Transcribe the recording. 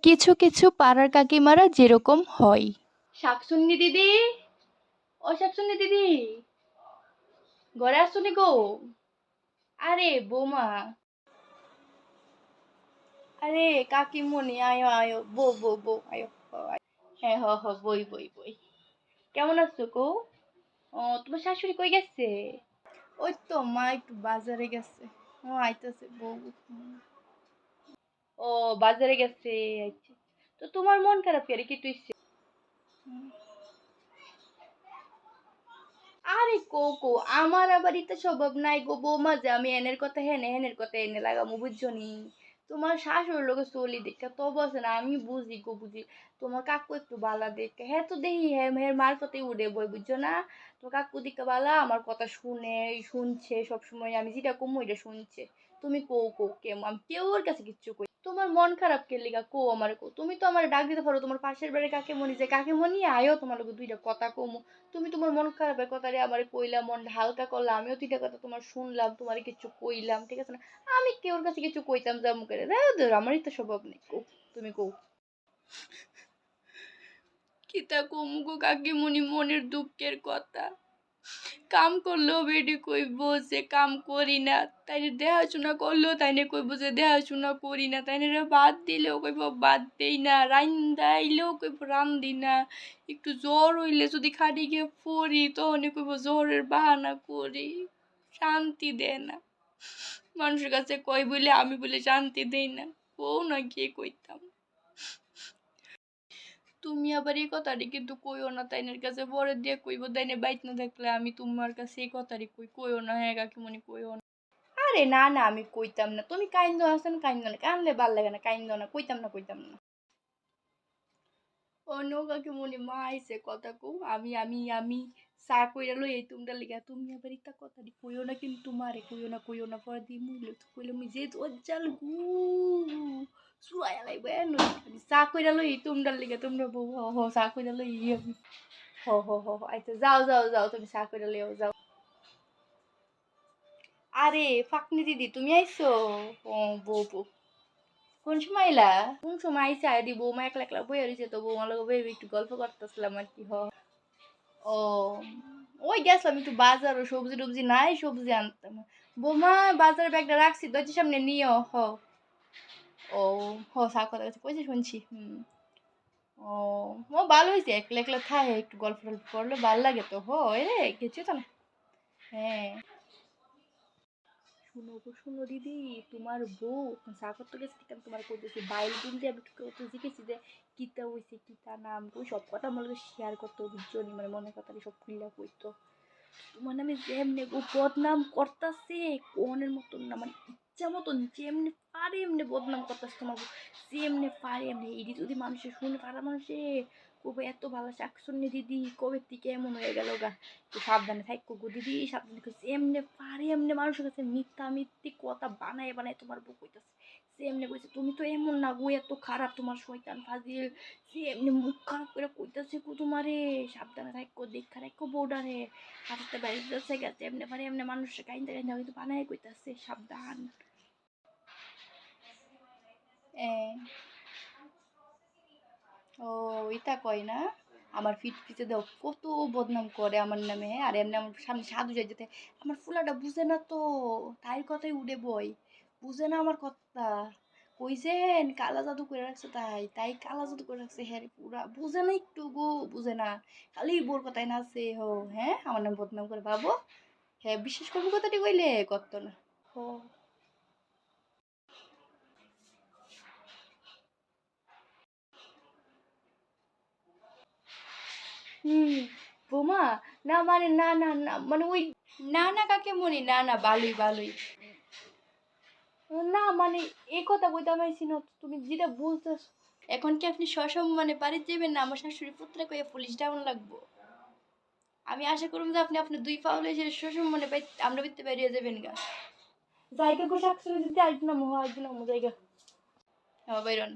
কিছু কিছু পাড়ার কাকিমারা যেরকম হয়। শাকসুন্নি দিদি, ও শাকসুন্নি দিদি, ঘরে আসুনি গো? আরে বৌমা, আরে কাকিমণি, আয়ো আয়ো, বউ বউ বউ, আয়ো আয়ো। হ্যাঁ বই বই বই। কেমন আছো গো? ও, তোমার শাশুড়ি কই গেছে? ওই তো মা একটু বাজারে গেছে। ও আইতাছে বউ। ও, বাজারে গেছে। আচ্ছা, তো তোমার মন খারাপ কেন, কি তুইছে? আরে কো আমার আবার ইটা স্বভাব নাই গো বৌমা যে আমি এনের কথা হেনে হেনের কথা এনে লাগামু, বুঝছো নি? তোমার শাশুড়ির লোকে চলি দেখা তো বসে না, আমি বুঝি গো বুঝি। তোমার কাকু একটু বালা দেখে, হ্যাঁ তো দেখি হ্যাঁ হ্যাঁ মার কথাই উড়ে বই, বুঝছো না? তো কাকু দিকে বালা আমার কথা শুনে শুনছে সব সময়, আমি যেটা কমু এটা শুনছে। তুমি কো কেমন, আমি কেউ ওর কাছে কিচ্ছু কই। তোমার মন খারাপ কে লিগা কো আমার কো, তুমি তো আমার ডাক দিতে পারো, তোমার পাশের বাড়ি কাকিমণি যে কাকিমণি আয়ো তোমার লোকে দুইটা কথা কমু। তুমি তোমার মন খারাপের কথারে আমার কইলা, মনটা হালকা করলাম, আমিও দুইটা কথা তোমার শুনলাম, তোমার কিছু কইলাম, ঠিক আছে না? আমি কেউর কাছে কিছু কইতাম যা মুখে আমারই তো স্বভাব নেই কো। তুমি কো কিতা কমু গো কাকিমণি, মনের দুঃখের কথা। কাম করলেও বেডি কইব যে কাম করি না, তাইলে দেখাশোনা করলেও তাইনে কইব যে দেখাশোনা করি না, তাইনে বাদ দিলেও কইব বাদ দেই না, রান্দাইলেও কইব রান্ধি না, একটু জ্বর হইলে যদি খাটি গিয়ে পড়ি তখন কইব জ্বরের বাহানা করি। শান্তি দেয় না, মানুষের কাছে কই বলে আমি বলে শান্তি দেই না, ও না গিয়ে কইতাম। তুমি আবার এই কথাটি কিন্তু কইও না তাইনের কাছে, পরে দিয়ে কইব তাইনে বাইত না থাকলে আমি তোমার কাছে এই কথাটি কইও না, হ্যাঁ কাকিমণি কইও না। আরে না না, আমি কইতাম না, তুমি কাইন্দ আছেন কাইন্দ না, কানলে ভাল লাগে না, কাইন্দ না, কইতাম না। অন্য কাকিমণি মা আইছে কথা কও, আমি চা কইরা লই এই তোমরা লিগা, তুমি আবার ইতা কথাটি কইও না কিন্তু, মারে কইও না পরে দি মুইলে তো কইলে মুই যে দজ্জাল গু সুয়ায়া লাইব এন, আমি চা কইরা লই তোমরা লিগা, তোমরা বউ চা কইরা লই আমি। আচ্ছা যাও তুমি চা কইরা লইও যাও। আরে ফাকনি দিদি তুমি আইছো? ও, বউ কোন সময় এলা? কোন সময় আইসা দি বৌমা একলা একলা বইয়া রইছে, তো বৌমার লগে বইয়া একটু গল্প করতেছিলাম আর কি। ও, ওই গেছিলাম একটু বাজার, ও সবজি টবজি নাই, সবজি আনতাম। বৌমা বাজারের ব্যাগটা রাখছি দরজার সামনে নিও। ও চা কথা কাছে কইছে শুনছি। ও, ও ভালো হয়েছে, একলা একলা থাকে একটু গল্প টল্প করলে ভাল লাগে তো। রে কিছু তো না। হ্যাঁ, শুনো দিদি, তোমার বউ চা করতে গেছে, তোমার কইতেছি বাইল দিন দিয়ে আমি কত জিজ্ঞেছি যে কিতা হইছে কিতা নাম, ওই সব কথা আমার শেয়ার করতে বুঝছো নি, মানে মনের কথা সব খুললা কইতো। তোমার নামে যেমনে গো বদনাম করতাছে, কোনের মতন না, মানে ইচ্ছা মতন যেমনি পারে এমনি বদনাম করতাছে তোমার বউ, যেমনি পারে এমনি। এটি যদি মানুষে শুনে, পাড়া মানুষে কবে এত ভালো শাকসুন্নি দিদি কবে থেকে এমন হয়ে গেল গা। তো সাবধানে থাকো গো দিদি, সাবধানে থাকো, যেমনি পারে এমনি মানুষের কাছে মিথ্যা মিথ্যি কথা বানায় বানায় তোমার বউ কইতাছে। যেমনি কইছে তুমি তো এমন না গো, এত খারাপ তোমার শয়তান ফাজিল, যেমনি মুখ খারাপ করে কইতাছে গো তোমারে। সাবধানে থাকো, দেখা রাখো বউডারে, হাতে বাইরে যাচ্ছে গেছে এমনি পারে এমনি মানুষের কাইন্দা কাইন্দা হয়তো বানায় কইতাছে, সাবধান। এ, ও ইতা কয় না, আমার ফিট পিছে দাও কত বদনাম করে আমার নামে, আর এমনি আমার সামনে সাধু যাই যেতে, আমার ফুলাটা বুঝে না তো, তাই কথাই উড়ে বই, বুঝে না আমার কথা। কইছেন কালা জাদু করে রাখছে, তাই তাই কালা জাদু করে রাখছে, হ্যাঁ পুরা বুঝে না, একটু গো বুঝে না, খালি বোর কথাই নাচে হ্যাঁ আমার নাম বদনাম করে ভাবো। হ্যাঁ বিশ্বাস করবো কথাটি কইলে করতো না। ও, হুম, বোমা, না মানে না মানে ওই, না কাকে মনি, না ভালোই। না মানে এই কথা কইতে পারছি না, তুমি যেটা বুঝতেছ। এখন কি আপনি সসম্মানে বাড়িতে যাবেন না আমার শাশুড়ি পুত্রে কইয়া পুলিশ ডাউন লাগবো? আমি আশা করব যে আপনি আপনার দুই পাউলে যে সসম্মানে আমরা বিত্তে বেরিয়ে যাবেন গা। জায়গা গো শাকসুনি দিতে আসবো না, মোহ আসবো না, জায়গা। হ্যাঁ বাইরন।